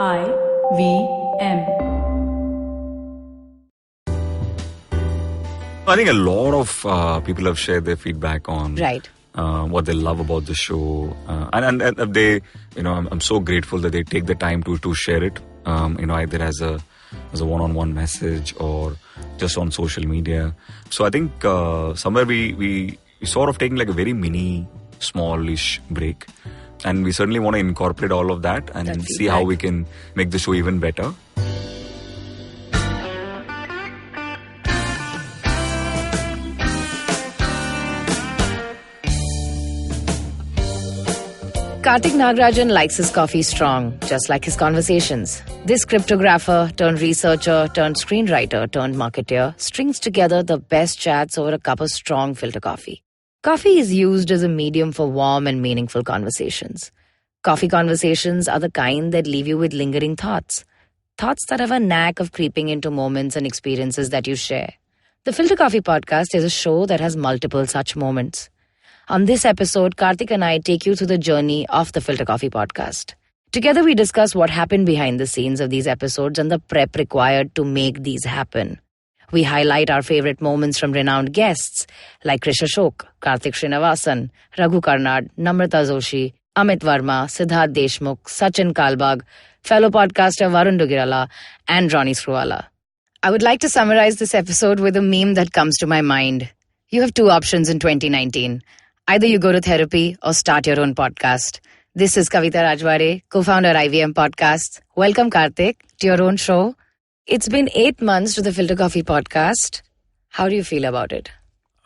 IVM. I think a lot of people have shared their feedback on what they love about the show, and they, I'm so grateful that they take the time to share it, either as a one-on-one message or just on social media. So I think somewhere we sort of taking like a very mini, smallish break. And we certainly want to incorporate all of that and see how we can make the show even better. Karthik Nagarajan likes his coffee strong, just like his conversations. This cryptographer turned researcher turned screenwriter turned marketeer strings together the best chats over a cup of strong filter coffee. Coffee is used as a medium for warm and meaningful conversations. Coffee conversations are the kind that leave you with lingering thoughts. Thoughts that have a knack of creeping into moments and experiences that you share. The Filter Koffee Podcast is a show that has multiple such moments. On this episode, Karthik and I take you through the journey of the Filter Koffee Podcast. Together we discuss what happened behind the scenes of these episodes and the prep required to make these happen. We highlight our favorite moments from renowned guests like Krish Ashok, Karthik Srinivasan, Raghu Karnad, Namrata Joshi, Amit Verma, Siddharth Deshmukh, Sachin Kalbag, fellow podcaster Varun Dugirala, and Ronnie Screwala. I would like to summarize this episode with a meme that comes to my mind. You have two options in 2019. Either you go to therapy or start your own podcast. This is Kavita Rajwade, co-founder IVM Podcasts. Welcome, Karthik, to your own show. It's been 8 months to the Filter Koffee Podcast. How do you feel about it?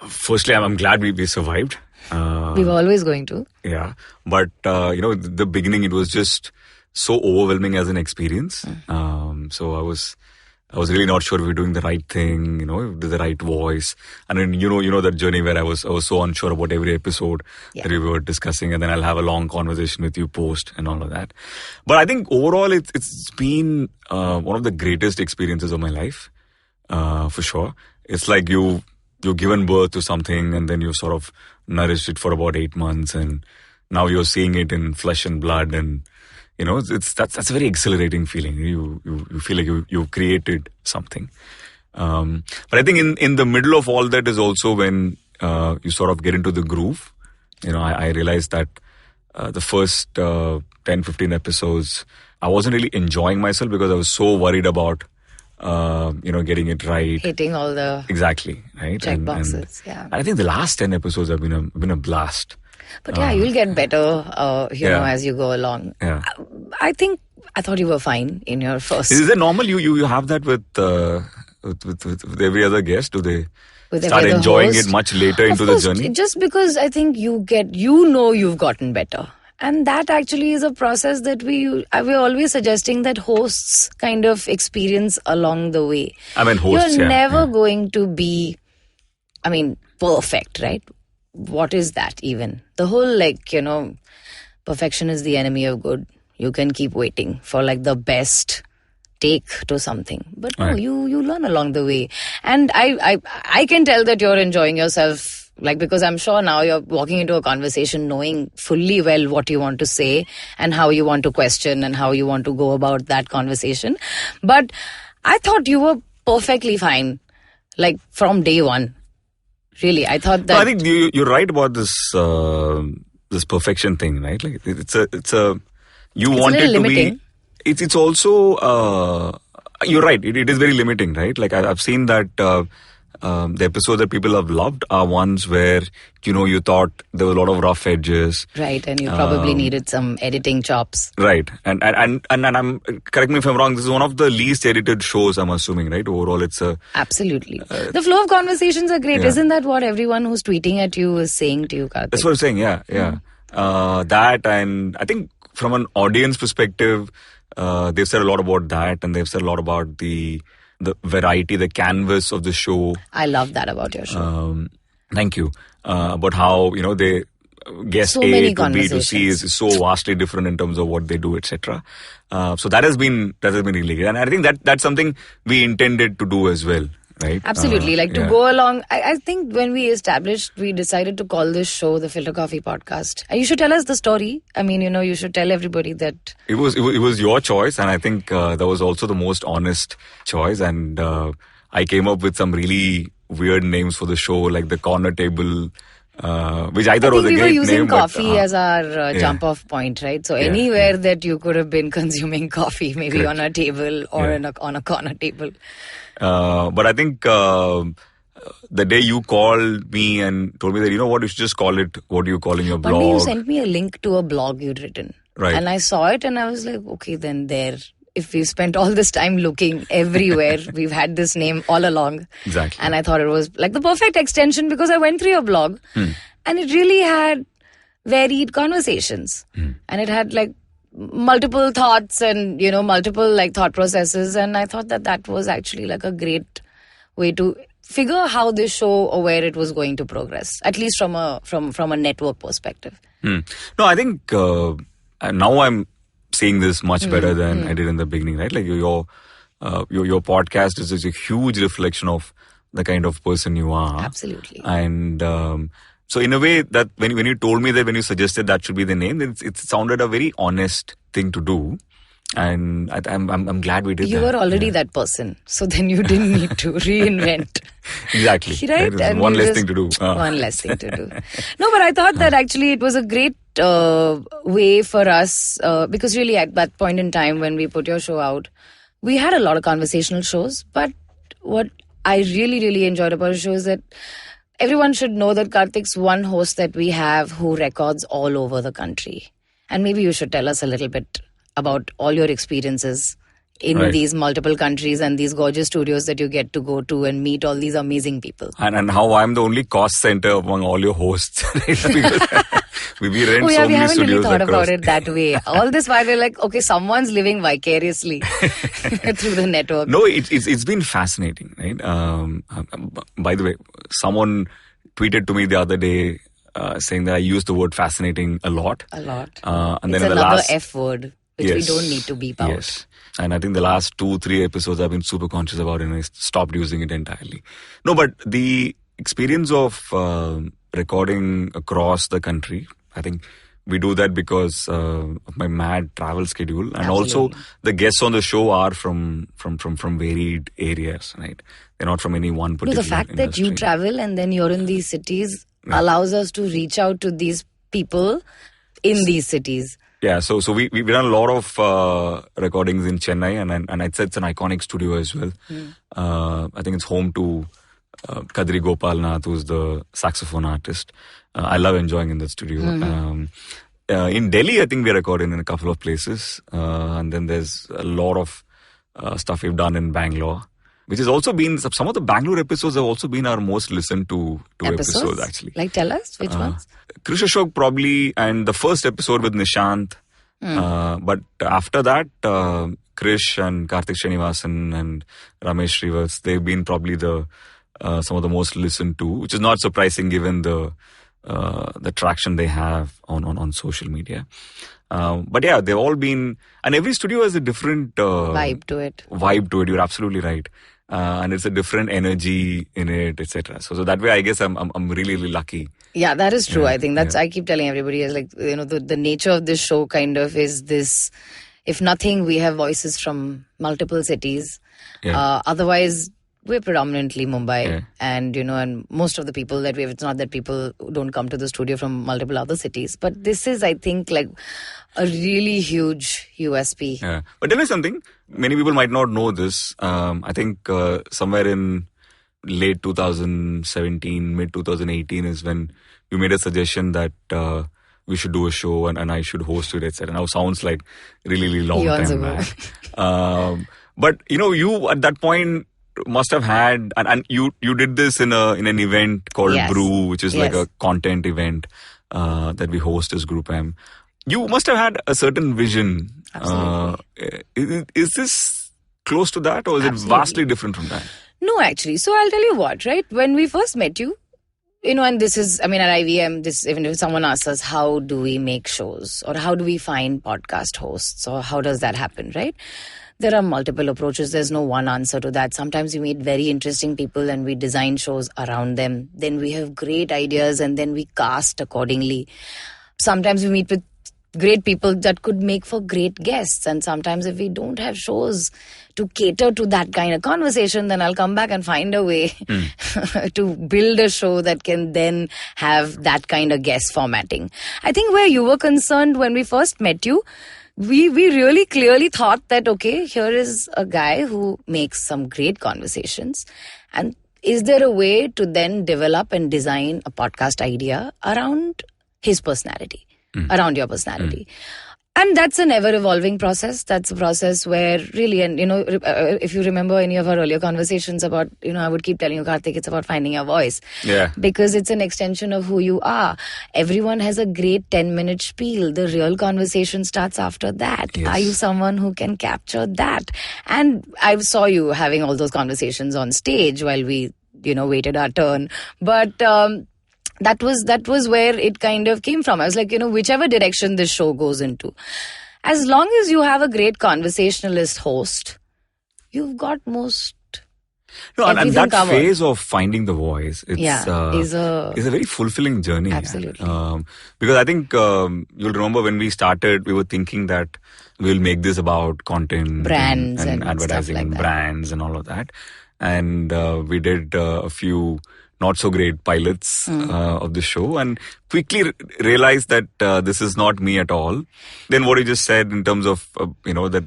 Firstly, I'm glad we survived. We were always going to. Yeah. But, the beginning, it was just so overwhelming as an experience. So I was really not sure if we were doing the right thing, with the right voice. And then, that journey where I was so unsure about every episode that we were discussing. And then I'll have a long conversation with you post and all of that. But I think overall, it's been one of the greatest experiences of my life, for sure. It's like you've given birth to something and then you sort of nourished it for about 8 months. And now you're seeing it in flesh and blood. And that's a very exhilarating feeling. You feel like you've created something. But I think in the middle of all that is also when you sort of get into the groove. I realized that the first 10-15 episodes, I wasn't really enjoying myself because I was so worried about getting it right. Hitting all the check boxes. And I think the last 10 episodes have been a blast. But you'll get better, as you go along. Yeah. I thought you were fine in your first. Is it normal? You have that with every other guest? Do they start enjoying it much later into the journey? Just because I think you've gotten better. And that actually is a process that we're always suggesting that hosts kind of experience along the way. I mean, hosts, You're never going to be, perfect, right? What is that even? The whole perfection is the enemy of good. You can keep waiting for the best take to something. But no, you learn along the way. And I can tell that you're enjoying yourself, because I'm sure now you're walking into a conversation knowing fully well what you want to say and how you want to question and how you want to go about that conversation. But I thought you were perfectly fine, from day one. Really, I thought that. No, I think you're right about this perfection thing, right? It's you want it to limiting. be. It's also you're right. It is very limiting, right? I've seen that the episodes that people have loved are ones where you thought there were a lot of rough edges, right? And you probably needed some editing chops, right? And I'm, correct me if I'm wrong, this is one of the least edited shows, I'm assuming, right? Overall, it's absolutely the flow of conversations are great. Isn't that what everyone who's tweeting at you is saying to you, Karthik? That's what I'm saying. Yeah. That, and I think from an audience perspective, they've said a lot about that, and they've said a lot about the variety, the canvas of the show. I love that about your show. Thank you. About how, they guest so A to B to C is so vastly different in terms of what they do, etc. So that has been really good. And I think that's something we intended to do as well. right? Absolutely. To go along, I think when we decided to call this show the Filter Koffee Podcast. You should tell us the story. I mean, you should tell everybody that. It was your choice, and I think that was also the most honest choice. And I came up with some really weird names for the show, like the corner table, which I thought was a great name. We were using coffee as our jump-off point, right? So anywhere that you could have been consuming coffee, maybe on a table or on a corner table. But I think the day you called me and told me that, you know what, you should just call it, what do you call in your blog? One day you sent me a link to a blog you'd written. Right. And I saw it and I was like, okay, then if we've spent all this time looking everywhere, we've had this name all along. Exactly. And I thought it was like the perfect extension because I went through your blog and it really had varied conversations. And it had like multiple thoughts and, multiple like thought processes. And I thought that was actually like a great way to figure how this show or where it was going to progress, at least from a network perspective. No, I think now I'm seeing this much better than I did in the beginning, right? Like your podcast is a huge reflection of the kind of person you are. Absolutely. And so in a way that when you told me that, when you suggested that should be the name, it sounded a very honest thing to do. And I'm glad we did that. You were already that person. So then you didn't need to reinvent. Exactly. Right? And one less thing to do. One less thing to do. No, but I thought that actually it was a great way for us because really at that point in time when we put your show out, we had a lot of conversational shows. But what I really, really enjoyed about the show is that everyone should know that Karthik's one host that we have who records all over the country. And maybe you should tell us a little bit about all your experiences in these multiple countries and these gorgeous studios that you get to go to and meet all these amazing people. And how I'm the only cost center among all your hosts. we rent so many studios. We haven't really thought across. about it that way. All this while we're like, okay, someone's living vicariously through the network. No, it's been fascinating, right? By the way, someone tweeted to me the other day saying that I use the word fascinating a lot. A lot. And it's then another F word, which we don't need to beep out. Yes. And I think the last 2-3 episodes I've been super conscious about it and I stopped using it entirely. No, but the experience of recording across the country, I think we do that because of my mad travel schedule. And also the guests on the show are from varied areas, right? They're not from any one particular the fact industry. that you travel and then you're in these cities allows us to reach out to these people in these cities. Yeah, so we've done a lot of recordings in Chennai, and I'd say it's an iconic studio as well. I think it's home to Kadri Gopalnath, who's the saxophone artist. I love enjoying in the studio. In Delhi, I think we recorded in a couple of places, and then there's a lot of stuff we've done in Bangalore, which has also been, some of the Bangalore episodes have also been our most listened to episodes actually. Like tell us, which ones? Krish Ashok probably, and the first episode with Nishant. But after that, Krish and Karthik Srinivasan and Ramesh Srivas, they've been probably some of the most listened to, which is not surprising given the traction they have on social media. But yeah, they've all been, and every studio has a different vibe to it. You're absolutely right. And it's a different energy in it, etc. So that way, I guess I'm really, really lucky. Yeah, that is true. I think that's, I keep telling everybody is like, the nature of this show kind of is this, if nothing, we have voices from multiple cities. Otherwise, we're predominantly Mumbai and, and most of the people that we have, it's not that people don't come to the studio from multiple other cities, but this is, I think, like a really huge USP. Yeah. But tell me something, many people might not know this. I think somewhere in late 2017, mid 2018 is when you made a suggestion that we should do a show and I should host it, etc. Now sounds like really, really long time back. But, you at that point must have had, and you did this in an event called Brew, which is like a content event that we host as Group M. You must have had a certain vision. Is this close to that, or is it vastly different from that? No, actually. So I'll tell you what, right? When we first met you, and this is, at IVM, even if someone asks us, how do we make shows or how do we find podcast hosts or how does that happen, right? There are multiple approaches. There's no one answer to that. Sometimes we meet very interesting people and we design shows around them. Then we have great ideas and then we cast accordingly. Sometimes we meet with great people that could make for great guests. And sometimes if we don't have shows to cater to that kind of conversation, then I'll come back and find a way to build a show that can then have that kind of guest formatting. I think where you were concerned when we first met you, we really clearly thought that, okay, here is a guy who makes some great conversations. And is there a way to then develop and design a podcast idea around his personality, around your personality? And that's an ever-evolving process. That's a process where really, and if you remember any of our earlier conversations about, I would keep telling you, Karthik, it's about finding your voice. Yeah. Because it's an extension of who you are. Everyone has a great 10-minute spiel. The real conversation starts after that. Yes. Are you someone who can capture that? And I saw you having all those conversations on stage while we, waited our turn. But that was where it kind of came from. I was like, whichever direction this show goes into, as long as you have a great conversationalist host, you've got most. No, and that covered. phase of finding the voice, is a very fulfilling journey. Absolutely. Because I think you'll remember when we started, we were thinking that we'll make this about content, brands, and advertising, like and that. brands, and all of that. And we did a few not so great pilots of the show, and quickly realized that this is not me at all. Then what you just said in terms of that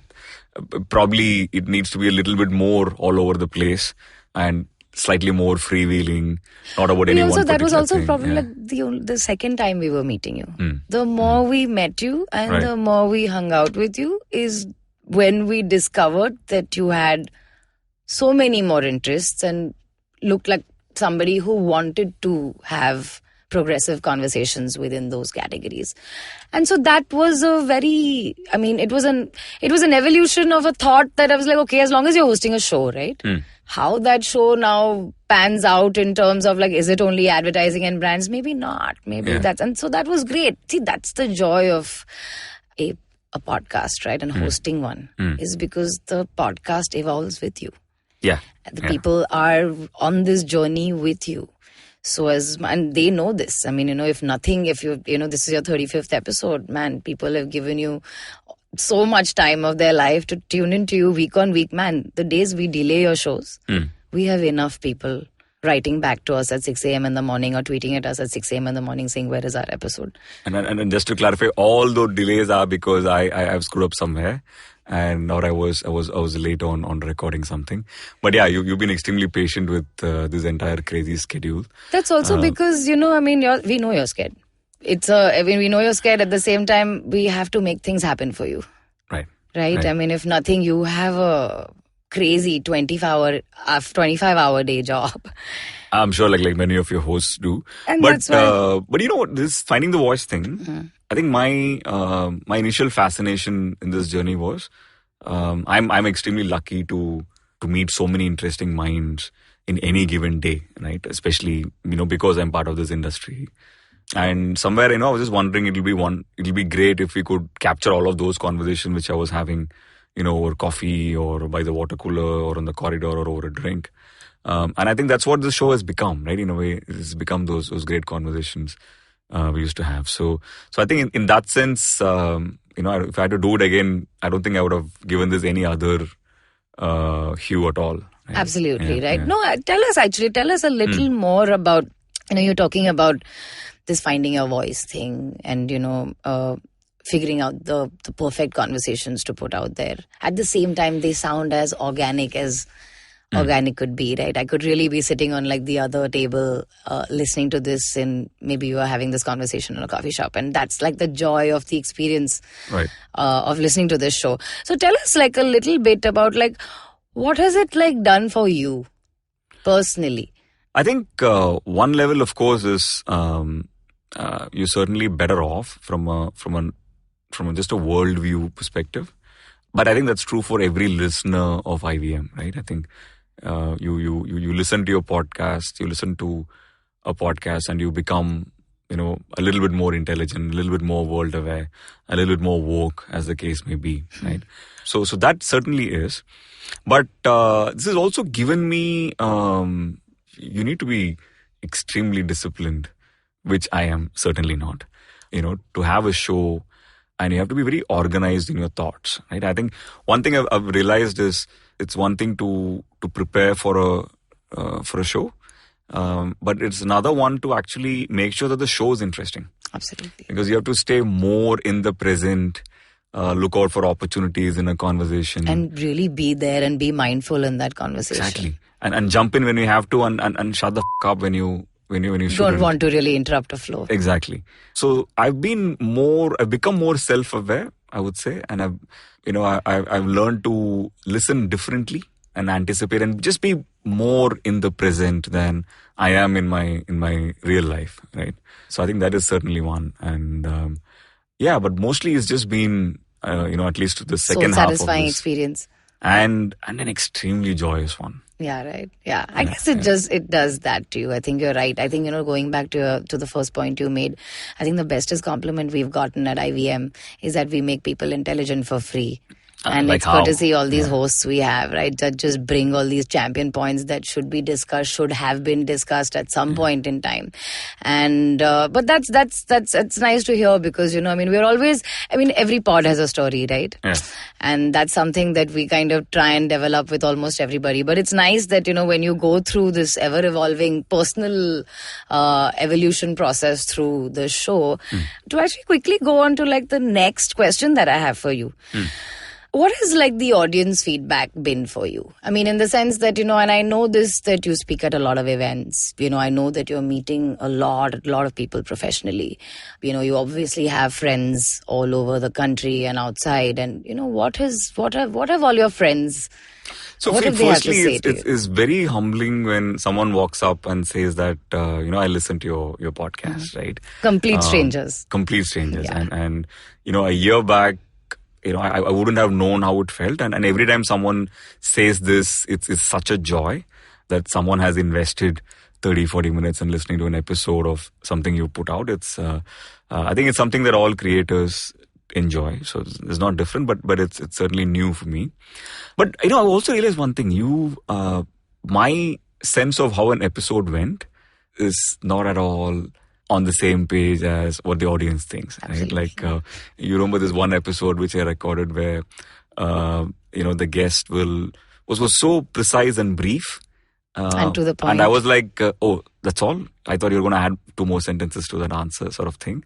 probably it needs to be a little bit more all over the place and slightly more freewheeling, not about any one that was particular also thing. probably like the second time we were meeting you. The more we met you and the more we hung out with you is when we discovered that you had so many more interests and looked like somebody who wanted to have progressive conversations within those categories. And so that was a very, it was an evolution of a thought that I was like, okay, as long as you're hosting a show, right? How that show now pans out in terms of like, is it only advertising and brands? Maybe not. Maybe and so that was great. See, that's the joy of a podcast, right? And hosting one is because the podcast evolves with you. Yeah. The people are on this journey with you. So and they know this. If nothing, if you this is your 35th episode, man, people have given you so much time of their life to tune into you week on week. Man, the days we delay your shows, we have enough people writing back to us at 6 a.m. in the morning or tweeting at us at 6 a.m. in the morning saying, where is our episode? And just to clarify, all those delays are because I've screwed up somewhere. Or I was late on recording something. But yeah, you've been extremely patient with this entire crazy schedule. That's also because, we know you're scared. We know you're scared. At the same time, we have to make things happen for you. Right. If nothing, you have a crazy 25-hour day job. I'm sure like many of your hosts do. And but that's why... but this finding the voice thing, I think my initial fascination in this journey was I'm extremely lucky to meet so many interesting minds in any given day, right? Especially because I'm part of this industry. And somewhere I was just wondering it'll be great if we could capture all of those conversations which I was having over coffee or by the water cooler or on the corridor or over a drink. And I think that's what the show has become, right? In a way, it's become those great conversations we used to have. So I think in that sense, if I had to do it again, I don't think I would have given this any other hue at all. Right? Absolutely, right? Yeah. No, tell us a little more about, you're talking about this finding your voice thing and, figuring out the perfect conversations to put out there. At the same time, they sound as organic as organic could be, right? I could really be sitting on like the other table listening to this, and maybe you are having this conversation in a coffee shop, and that's like the joy of the experience of listening to this show. So tell us like a little bit about like what has it like done for you personally? I think one level, of course, is you're certainly better off from just a worldview perspective. But I think that's true for every listener of IVM, right? I think you listen to your podcast, you listen to a podcast and you become, a little bit more intelligent, a little bit more world aware, a little bit more woke, as the case may be, right? So that certainly is. But this has also given me, you need to be extremely disciplined, which I am certainly not. To have a show, and you have to be very organized in your thoughts, right? I think one thing I've realized is it's one thing to prepare for a show, but it's another one to actually make sure that the show is interesting. Absolutely. Because you have to stay more in the present, look out for opportunities in a conversation. And really be there and be mindful in that conversation. Exactly. And jump in when you have to and shut the up when you shouldn't. Don't want to really interrupt a flow. Exactly. So I've become more self-aware, I would say. And I've learned to listen differently and anticipate and just be more in the present than I am in my real life, right? So I think that is certainly one. And but mostly it's just been, at least the second half of this. Satisfying experience. And an extremely joyous one. Yeah, right. Yeah, I guess it does that to you. I think you're right. I think, going back to the first point you made, I think the bestest compliment we've gotten at IVM is that we make people intelligent for free. And like it's how? courtesy all these hosts we have, right? That just bring all these champion points that should have been discussed at some point in time. And but that's nice to hear because we're always, every pod has a story, right? Yeah. And that's something that we kind of try and develop with almost everybody. But it's nice that when you go through this ever evolving personal evolution process through the show, to actually quickly go on to the next question that I have for you. What has the audience feedback been for you? In the sense that, and I know this, that you speak at a lot of events. I know that you're meeting a lot of people professionally. You obviously have friends all over the country and outside. And, what have all your friends, so what have they had to say to you? It's very humbling when someone walks up and says that, I listen to your podcast, right? Complete strangers. Yeah. And a year back, I wouldn't have known how it felt. And every time someone says this, it's such a joy that someone has invested 30, 40 minutes in listening to an episode of something you put out. It's, I think it's something that all creators enjoy. So it's not different, but it's certainly new for me. But, I also realized one thing. My sense of how an episode went is not at all on the same page as what the audience thinks, right? You remember this one episode which I recorded where, the guest was so precise and brief. And to the point. And I was like, oh, that's all? I thought you were going to add 2 more sentences to that answer sort of thing.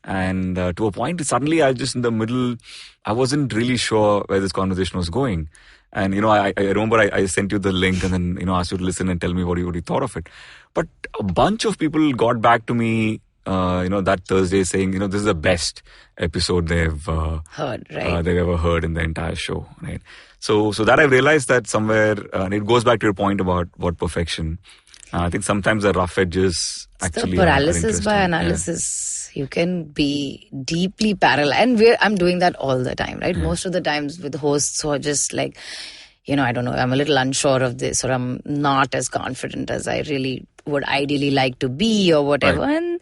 And to a point, suddenly I was just in the middle. I wasn't really sure where this conversation was going. And, I remember I sent you the link and then, asked you to listen and tell me what you thought of it. But a bunch of people got back to me, that Thursday saying, this is the best episode they've heard, right? They've ever heard in the entire show, right? So that I realized that somewhere, and it goes back to your point about perfection. I think sometimes the rough edges actually the paralysis by analysis. Yeah. You can be deeply parallel. And I'm doing that all the time, right? Yeah. Most of the times with hosts who are just like, I don't know, I'm a little unsure of this or I'm not as confident as I really would ideally like to be or whatever. Right. And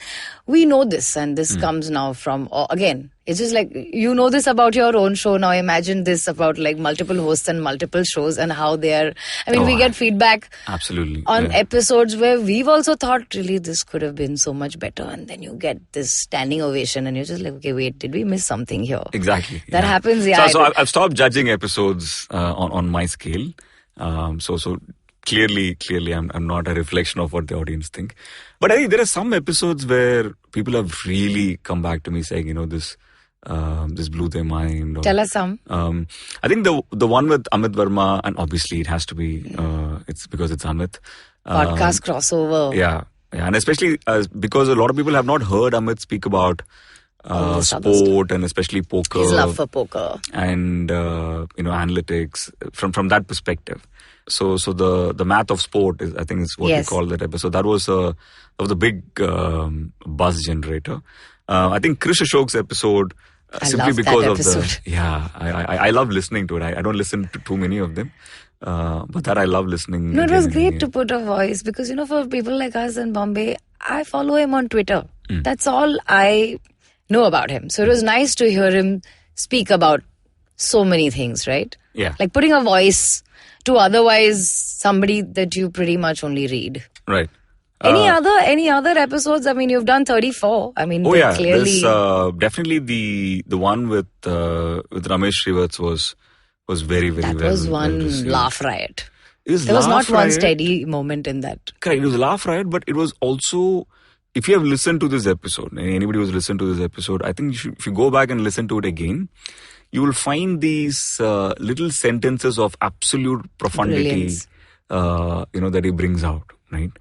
we know this and this comes now from, again, it's just this about your own show. Now imagine this about multiple hosts and multiple shows and how they are. We get feedback absolutely on episodes where we've also thought really this could have been so much better. And then you get this standing ovation and you're just like, okay, wait, did we miss something here? Exactly. That happens. Yeah. So I've stopped judging episodes on my scale. So clearly I'm not a reflection of what the audience think. But I think there are some episodes where people have really come back to me saying, this blew their mind. Tell us some. I think the one with Amit Verma, and obviously it has to be, it's because it's Amit. Podcast crossover. Yeah. And especially because a lot of people have not heard Amit speak about sport and especially poker. His love for poker. And, analytics from that perspective. So the math of sport is, I think, is what we call that episode. That was a big buzz generator. I think Krish Ashok's episode, simply because of I love listening to it. I don't listen to too many of them. But that I love listening. No, it was great to put a voice because, for people like us in Bombay, I follow him on Twitter. That's all I know about him. So it was nice to hear him speak about so many things, right? Yeah. Like putting a voice to otherwise somebody that you pretty much only read. Right. Any other episodes? I mean, you've done 34. I mean, clearly... There's definitely the one with Ramesh Srivatsa was very, very well. That was one received. laugh riot. There was not one steady moment in that. Correct. It was a laugh riot, but it was also, if you have listened to this episode, anybody who's listened to this episode, I think if you go back and listen to it again, you will find these little sentences of absolute profundity, that he brings out, right?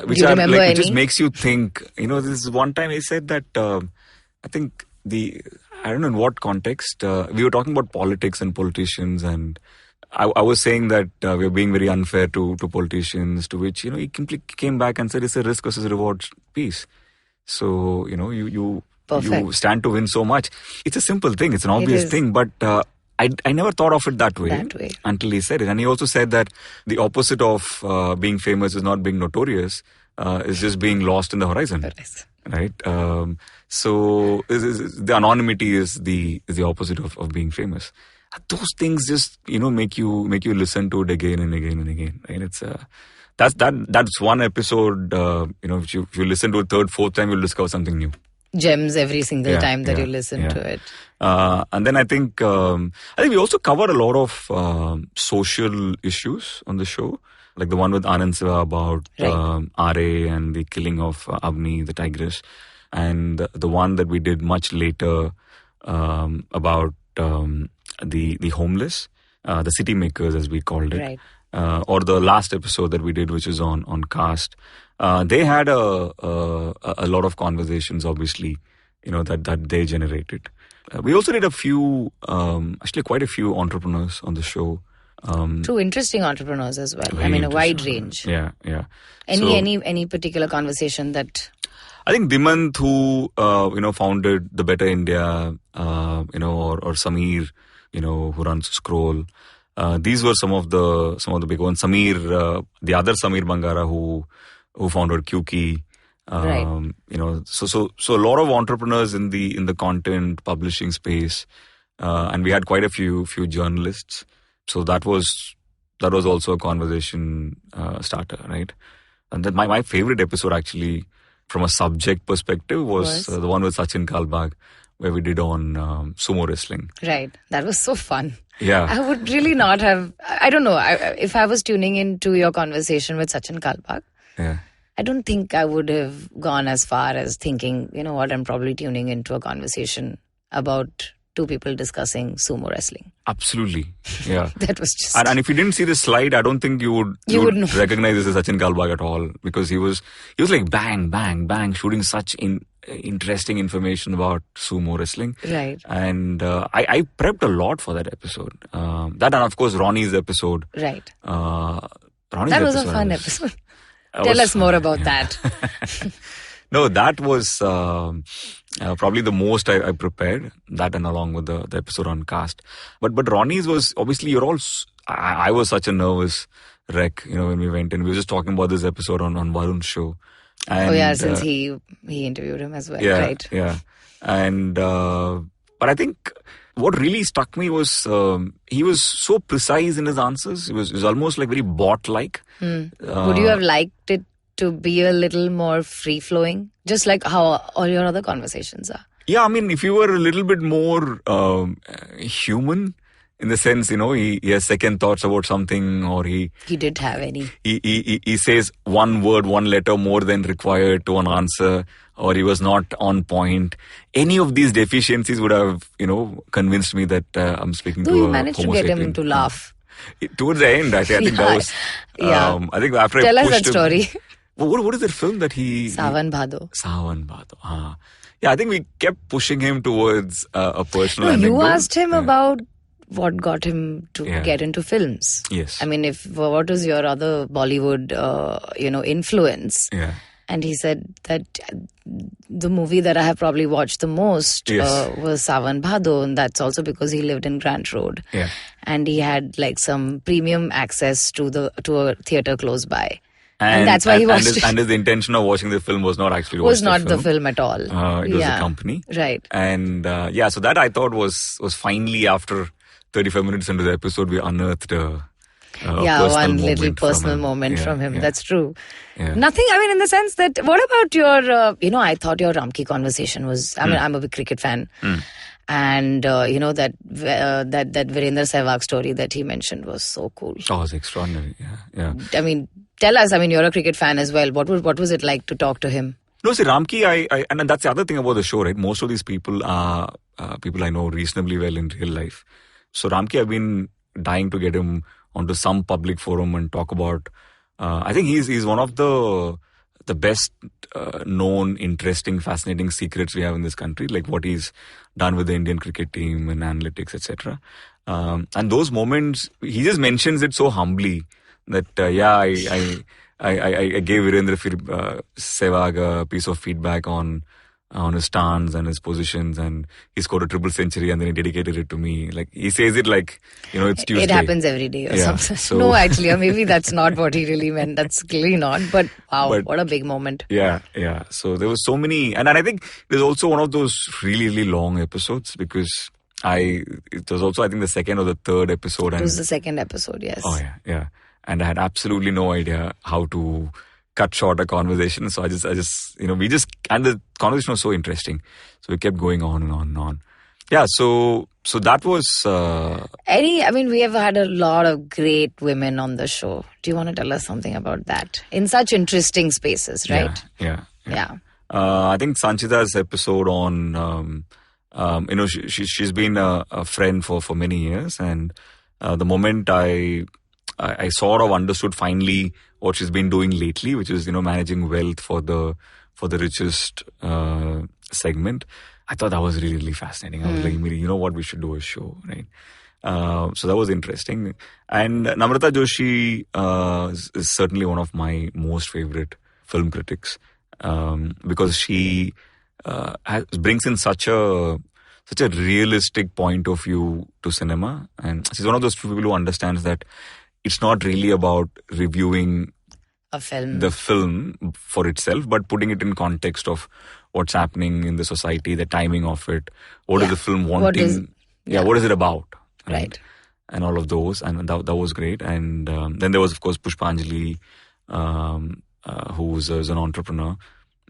Which Do you remember any? It just makes you think. This is one time he said that, I think I don't know in what context, we were talking about politics and politicians, and I was saying that we are being very unfair to politicians, to which, he came back and said it's a risk versus reward piece. So, you stand to win so much. It's a simple thing. It's an obvious thing, but I never thought of it that way until he said it. And he also said that the opposite of being famous is not being notorious, is just being lost in the horizon. Right? So the anonymity is the opposite of being famous. Those things just make you listen to it again and again and again. Right? It's that's one episode. If you listen to it third, fourth time, you'll discover something new. Gems every single time that you listen to it. And then I think we also cover a lot of social issues on the show, like the one with Anand Siva about RA and the killing of Avni, the tigress, and the one that we did much later about the homeless, the city makers as we called it. Right. Or the last episode that we did, which is on caste. They had a lot of conversations, obviously, that they generated. We also did quite a few entrepreneurs on the show. Two interesting entrepreneurs as well. I mean, a wide range. Yeah. Any particular conversation that... I think Dimant, who founded the Better India, or Samir, who runs Scroll. These were some of the big ones. Samir, the other Samir Bangara, who founded Qki. So a lot of entrepreneurs in the content publishing space, and we had quite a few journalists. So that was also a conversation starter, right? And then my favorite episode actually, from a subject perspective, was the one with Sachin Kalbag, where we did on sumo wrestling. Right, that was so fun. Yeah, I would really not have. I don't know. If I was tuning into your conversation with Sachin Kalbag, I don't think I would have gone as far as thinking, I'm probably tuning into a conversation about two people discussing sumo wrestling. Absolutely. Yeah. That was just... And if you didn't see the slide, I don't think you would recognize this as Sachin Kalbag at all, because he was like bang, bang, bang, shooting such interesting information about sumo wrestling. Right. And I prepped a lot for that episode. That and of course Ronnie's episode. Right. That was a fun episode. Tell us more about that. No, that was probably the most I prepared. That and along with the episode on caste. But Ronnie's was obviously I was such a nervous wreck, when we went in. We were just talking about this episode on Varun's show. And, since he interviewed him as well, right? Yeah. And but I think what really struck me was he was so precise in his answers. It was almost like very bot-like. Would you have liked it to be a little more free-flowing? Just like how all your other conversations are. Yeah, I mean, if you were a little bit more human, in the sense, he has second thoughts about something, or he did have any. He says one word, one letter more than required to an answer, or he was not on point. Any of these deficiencies would have, convinced me that I'm speaking to a you managed to get him to laugh. Towards the end, I think that was... I think after Tell I us pushed that story. What is that film that he... Sawan Bhado. Sawan Bhado. Yeah, I think we kept pushing him towards a personal anecdote. You asked him about what got him to get into films. Yes. I mean, what was your other Bollywood, influence? Yeah. And he said that the movie that I have probably watched the most was Sawan Bhado, and that's also because he lived in Grant Road. Yeah. And he had like some premium access to a theatre close by. And that's why he watched it. And his intention of watching the film was not actually was not the film at all. It was the company. Right. And so that I thought was finally, after 35 minutes into the episode, we unearthed one little personal moment from him. That's true. Nothing, I mean, in the sense that, what about your, I thought your Ramki conversation was, I mean, I'm a big cricket fan. And, that Virendra Sehwag story that he mentioned was so cool. Oh, it was extraordinary. Yeah. I mean, tell us, I mean, you're a cricket fan as well. What was it like to talk to him? No, see, Ramki, and that's the other thing about the show, right? Most of these people are people I know reasonably well in real life. So Ramki, I've been dying to get him onto some public forum and talk about. I think he's one of the best known, interesting, fascinating secrets we have in this country, like what he's done with the Indian cricket team and analytics, etc. And those moments, he just mentions it so humbly that I gave Virendra Sehwag a piece of feedback on his stance and his positions, and he scored a triple century, and then he dedicated it to me. Like, he says it like, it's Tuesday. It happens every day or something. So no, actually, or maybe that's not what he really meant. That's clearly not. But wow, what a big moment. Yeah. So there was so many, and I think there's also one of those really, really long episodes, because it was also, I think, the second or the third episode. It was the second episode, yes. Oh yeah. And I had absolutely no idea how to cut short a conversation. So I just, and the conversation was so interesting. So we kept going on and on and on. Yeah, so that was... we have had a lot of great women on the show. Do you want to tell us something about that? In such interesting spaces, right? Yeah. I think Sanchita's episode on... she's been a friend for many years. And the moment I sort of understood finally what she's been doing lately, which is, managing wealth for the richest segment. I thought that was really, really fascinating. I was like, you know what, we should do a show, right? So that was interesting. And Namrata Joshi is certainly one of my most favorite film critics, because she brings in such a realistic point of view to cinema. And she's one of those people who understands that it's not really about reviewing the film for itself, but putting it in context of what's happening in the society, the timing of it, what is the film wanting, what is it about, right? And all of those, and that was great. And then there was, of course, Pushpanjali, who's an entrepreneur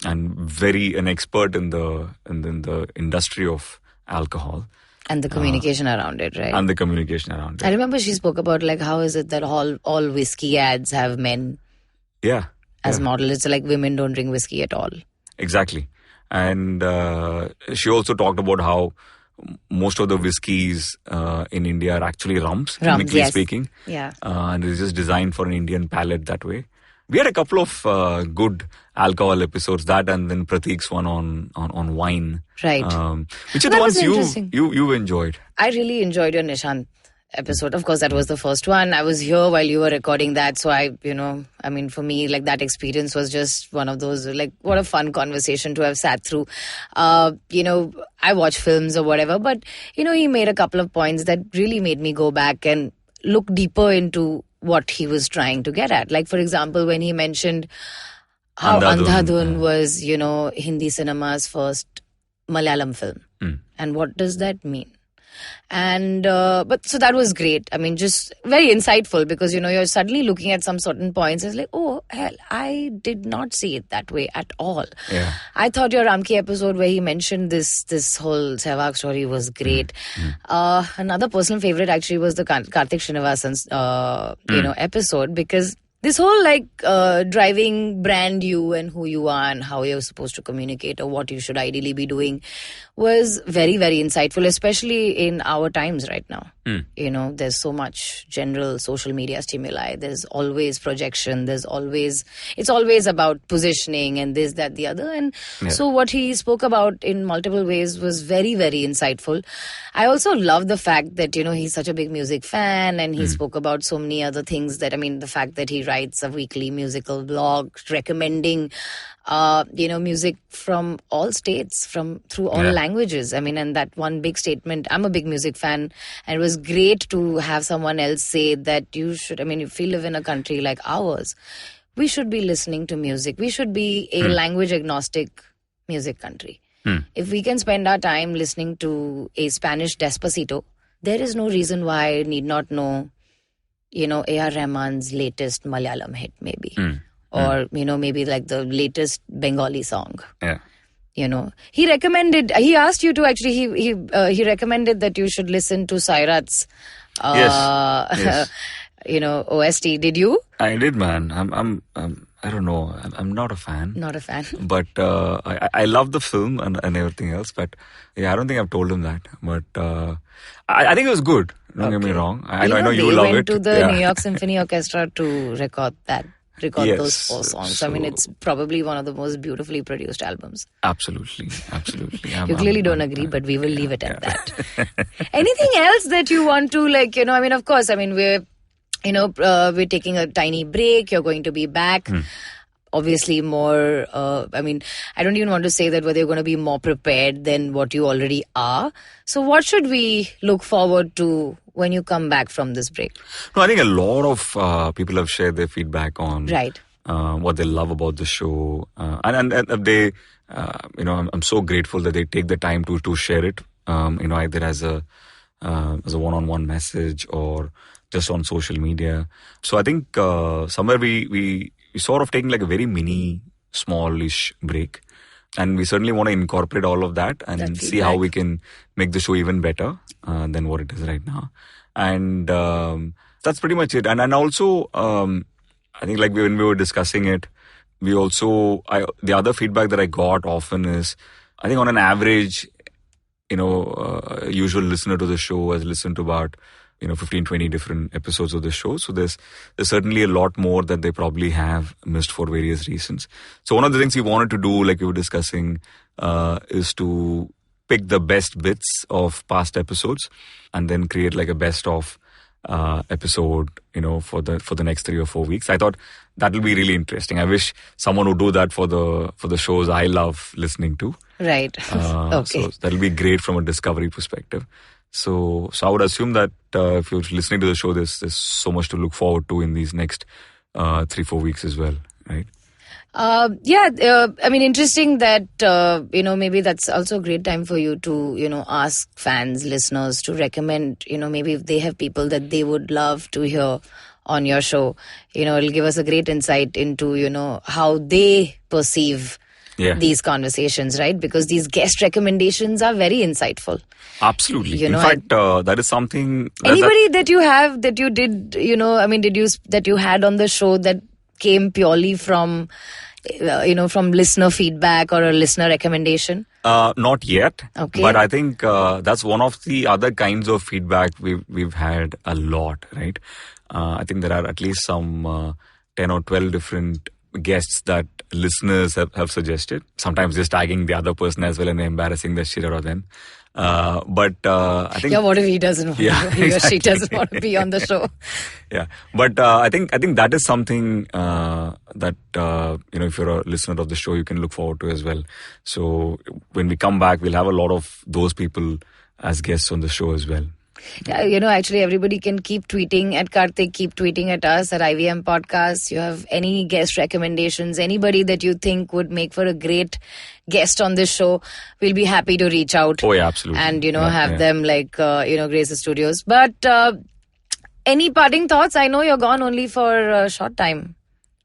and an expert in the industry of alcohol. And the communication around it, right? And the communication around it. I remember she spoke about, like, how is it that all whiskey ads have men as model. It's like women don't drink whiskey at all. Exactly. And she also talked about how most of the whiskeys in India are actually rums, chemically speaking. Yeah. And it's just designed for an Indian palate that way. We had a couple of good alcohol episodes, that and then Prateek's one on wine. Right. Which are the ones you enjoyed? I really enjoyed your Nishant episode. Of course, that was the first one. I was here while you were recording that. So for me, like, that experience was just one of those, like, what a fun conversation to have sat through. I watch films or whatever, but, he made a couple of points that really made me go back and look deeper into what he was trying to get at. Like, for example, when he mentioned how Andhadhun was, Hindi cinema's first Malayalam film. And what does that mean? And so that was great. I mean, just very insightful, because you're suddenly looking at some certain points. It's like, oh hell, I did not see it that way at all. I thought your Ramki episode where he mentioned this whole Sehwag story was great. Another personal favorite actually was the Karthik Srinivasan's episode, because this whole driving brand you and who you are and how you're supposed to communicate or what you should ideally be doing was very, very insightful, especially in our times right now. There's so much general social media stimuli. There's always projection. It's always about positioning and this, that, the other. And so what he spoke about in multiple ways was very, very insightful. I also love the fact that, he's such a big music fan, and he spoke about so many other things the fact that he writes a weekly musical blog recommending music from all states, through all languages. And that one big statement, I'm a big music fan, and it was great to have someone else say that you should, if you live in a country like ours, we should be listening to music. We should be a language agnostic music country. If we can spend our time listening to a Spanish Despacito, there is no reason why I need not know, A.R. Rahman's latest Malayalam hit maybe. Or, maybe like the latest Bengali song. Yeah. He asked you to actually, he recommended that you should listen to Sairat's, Yes. OST. Did you? I did, man. I don't know. I'm not a fan. Not a fan. But I love the film and everything else. But yeah, I don't think I've told him that. But I think it was good. Don't get me wrong. I know you love it. They went to the New York Symphony Orchestra to record those 4 songs. So, I mean, it's probably one of the most beautifully produced albums. Absolutely. You clearly don't agree, but we will leave it at that. Anything else that you want to, of course, we're taking a tiny break. You're going to be back. Obviously more, I don't even want to say that whether you're going to be more prepared than what you already are. So what should we look forward to when you come back from this break? No, I think a lot of people have shared their feedback on what they love about the show. And they, I'm so grateful that they take the time to share it, either as a one-on-one message or just on social media. So I think somewhere we sort of taking like a very mini, smallish break. And we certainly want to incorporate all of that and see how we can make the show even better than what it is right now. And that's pretty much it. And also, I think like when we were discussing it, the other feedback that I got often is, I think on an average, usual listener to the show has listened to about 15, 20 different episodes of the show. So there's certainly a lot more that they probably have missed for various reasons. So one of the things we wanted to do, like we were discussing, is to pick the best bits of past episodes and then create like a best of episode, for the next 3 or 4 weeks. I thought that will be really interesting. I wish someone would do that for the shows I love listening to. Right. Okay. So that'll be great from a discovery perspective. So I would assume that if you're listening to the show, there's so much to look forward to in these next 3-4 weeks as well, right? Interesting that, maybe that's also a great time for you to, ask fans, listeners to recommend, maybe if they have people that they would love to hear on your show, it'll give us a great insight into, how they perceive these conversations, right? Because these guest recommendations are very insightful. Absolutely. In fact, that is something... Anybody that you have, that you did, that you had on the show that came purely from, from listener feedback or a listener recommendation? Not yet. Okay. But I think that's one of the other kinds of feedback we've had a lot, right? I think there are at least some 10 or 12 different guests that listeners have suggested, sometimes just tagging the other person as well and embarrassing the shit out of them. But I think... Yeah, what if he doesn't want to, he or she doesn't want to be on the show? Yeah, but I think that is something that, if you're a listener of the show, you can look forward to as well. So when we come back, we'll have a lot of those people as guests on the show as well. Actually, everybody can keep tweeting at Karthik, keep tweeting at us at IVM Podcasts. You have any guest recommendations, anybody that you think would make for a great guest on this show, we'll be happy to reach out. Oh, yeah, absolutely. And, have them grace the studios. But any parting thoughts? I know you're gone only for a short time.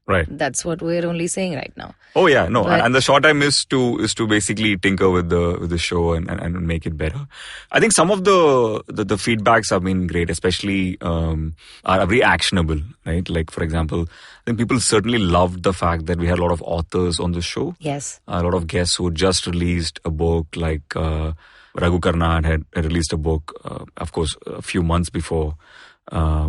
Right. That's what we're only saying right now. Oh yeah, no, and the short time is to basically tinker with the show and make it better. I think some of the feedbacks have been great, especially are very actionable, right? Like for example, I think people certainly loved the fact that we had a lot of authors on the show. Yes, a lot of guests who just released a book, like Raghu Karnad had released a book, of course, a few months before.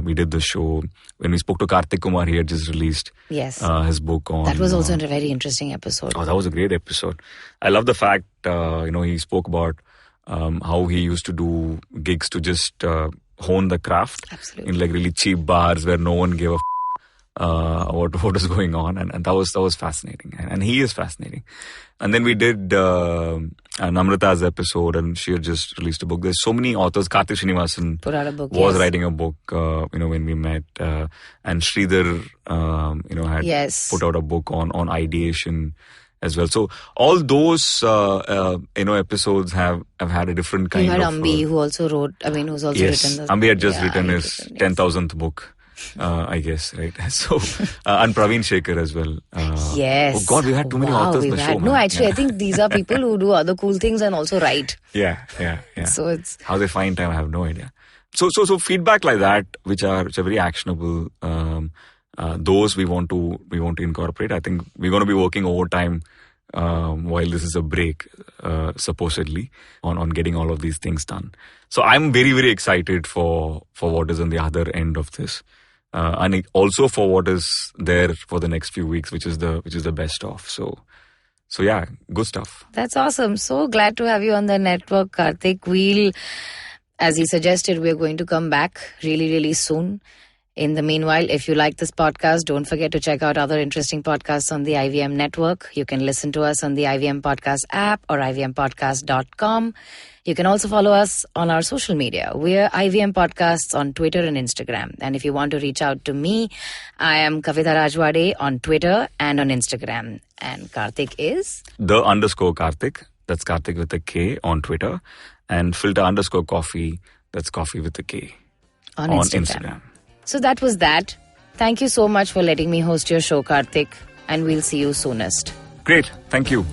We did the show. When we spoke to Karthik Kumar, he had just released his book on... That was also a very interesting episode. Oh, that was a great episode. I love the fact, he spoke about how he used to do gigs to just hone the craft. Absolutely. In like really cheap bars where no one gave a what is going on, and that was fascinating, and he is fascinating. And then we did Namrata's episode, and she had just released a book. There's so many authors. Karthik Srinivasan Put out a book, was yes. writing a book, when we met, and Sridhar, had put out a book on ideation as well. So all those, episodes have had a different kind of... You had Ambi, who also wrote, who's also yes, written... Ambi had just written his 10,000th book, I guess, right? So, and Praveen Shekhar as well. Yes. Oh God, we had too many authors in the show, man. No, actually, I think these are people who do other cool things and also write. Yeah. So it's... How they find time, I have no idea. So feedback like that, which are very actionable, those we want to incorporate. I think we're going to be working overtime while this is a break, supposedly, on getting all of these things done. So I'm very, very excited for what is on the other end of this, and also for what is there for the next few weeks, which is the best of. So yeah, good stuff. That's awesome. So glad to have you on the network, Karthik. We'll, as he suggested, we're going to come back really, really soon. In the meanwhile, if you like this podcast, don't forget to check out other interesting podcasts on the IVM network. You can listen to us on the IVM Podcast app or ivmpodcast.com. You can also follow us on our social media. We're IVM Podcasts on Twitter and Instagram. And if you want to reach out to me, I am Kavita Rajwade on Twitter and on Instagram. And Karthik is? _Karthik. That's Karthik with a K on Twitter. And Filter _Koffee. That's Coffee with a K on Instagram. So that was that. Thank you so much for letting me host your show, Karthik. And we'll see you soonest. Great. Thank you.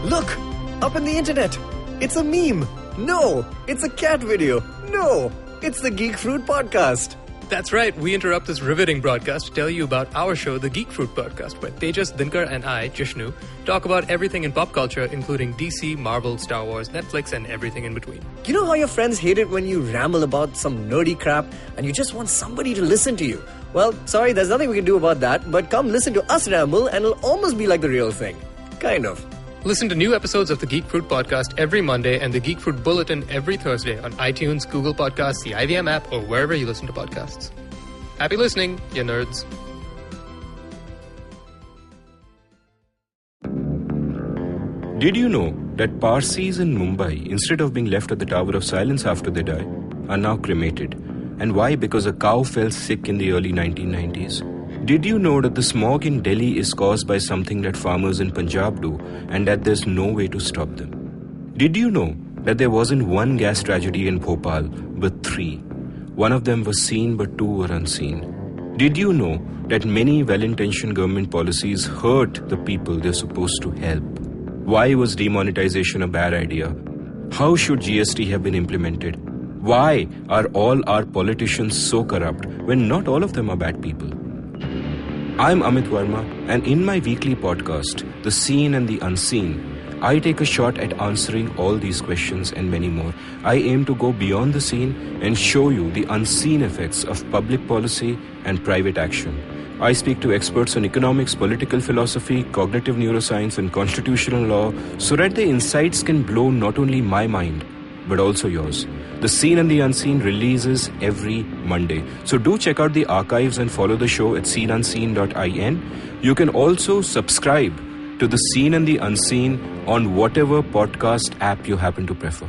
Look! Up in the internet! It's a meme! No! It's a cat video! No! It's the Geek Fruit Podcast! That's right, we interrupt this riveting broadcast to tell you about our show, the Geek Fruit Podcast, where Tejas, Dinkar, and I, Jishnu, talk about everything in pop culture, including DC, Marvel, Star Wars, Netflix, and everything in between. You know how your friends hate it when you ramble about some nerdy crap and you just want somebody to listen to you? Well, sorry, there's nothing we can do about that, but come listen to us ramble and it'll almost be like the real thing. Kind of. Listen to new episodes of the Geek Fruit Podcast every Monday and the Geek Fruit Bulletin every Thursday on iTunes, Google Podcasts, the IVM app, or wherever you listen to podcasts. Happy listening, you nerds. Did you know that Parsis in Mumbai, instead of being left at the Tower of Silence after they die, are now cremated? And why? Because a cow fell sick in the early 1990s. Did you know that the smog in Delhi is caused by something that farmers in Punjab do and that there's no way to stop them? Did you know that there wasn't one gas tragedy in Bhopal, but 3? One of them was seen, but 2 were unseen. Did you know that many well-intentioned government policies hurt the people they're supposed to help? Why was demonetization a bad idea? How should GST have been implemented? Why are all our politicians so corrupt when not all of them are bad people? I'm Amit Verma, and in my weekly podcast, The Seen and the Unseen, I take a shot at answering all these questions and many more. I aim to go beyond the seen and show you the unseen effects of public policy and private action. I speak to experts on economics, political philosophy, cognitive neuroscience, and constitutional law so that the insights can blow not only my mind, but also yours. The Seen and the Unseen releases every Monday. So do check out the archives and follow the show at seenunseen.in. You can also subscribe to The Seen and the Unseen on whatever podcast app you happen to prefer.